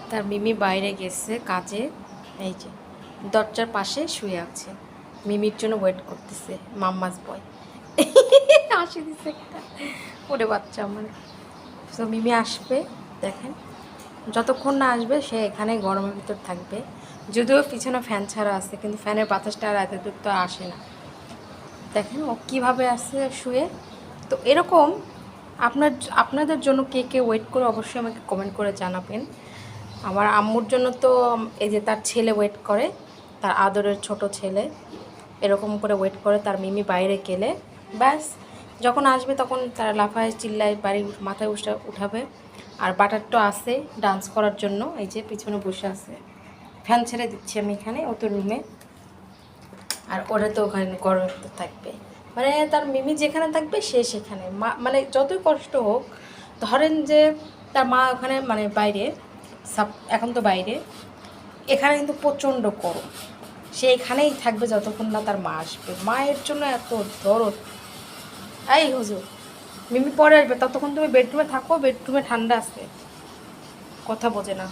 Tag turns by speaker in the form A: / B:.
A: তার মিমি বাইরে গেছে কাজে, এই যে দরজার পাশে শুয়ে আছে, মিমির জন্য ওয়েট করতেছে। মাম্মাস বয় হাসি দিচ্ছে একটা, ওরে বাচ্চা আমার। তো মিমি আসবে, দেখেন যতক্ষণ না আসবে সে এখানে গরমের ভিতর থাকবে। যদিও পিছনে ফ্যান ছাড়া আছে, কিন্তু ফ্যানের বাতাসটা আর এত দূর তো আসে না। দেখেন ও কীভাবে আছে শুয়ে। তো এরকম আপনাদের জন্য কে কে ওয়েট করে অবশ্যই আমাকে কমেন্ট করে জানাবেন। আমার আম্মুর জন্য তো এই যে তার ছেলে ওয়েট করে, তার আদরের ছোট ছেলে এরকম করে ওয়েট করে, তার মিমি বাইরে গেলে ব্যাস যখন আসবে তখন তারা লাফায় চিল্লায় বাড়ি মাথায় উঠাবে। আর বাটারটা আছে ডান্স করার জন্য, এই যে পিছনে বসে আছে, ফ্যান ছেড়ে দিচ্ছি আমি এখানে, ও তো রুমে। আর ওরা তো ওখানে গরমে থাকবে, মানে তার মিমি যেখানে থাকবে সে সেখানে। মা মানে যতই কষ্ট হোক, ধরেন যে তার মা ওখানে মানে বাইরে এখন তো বাইরে, এখানে কিন্তু প্রচণ্ড গরম, সে এখানেই থাকবে যতক্ষণ না তার মা আসবে। মায়ের জন্য এত দরদ। এই হুজুর, মিমি পরে আসবে, ততক্ষণ তুমি বেডরুমে থাকো, বেডরুমে ঠান্ডা আছে, কথা বোঝে না।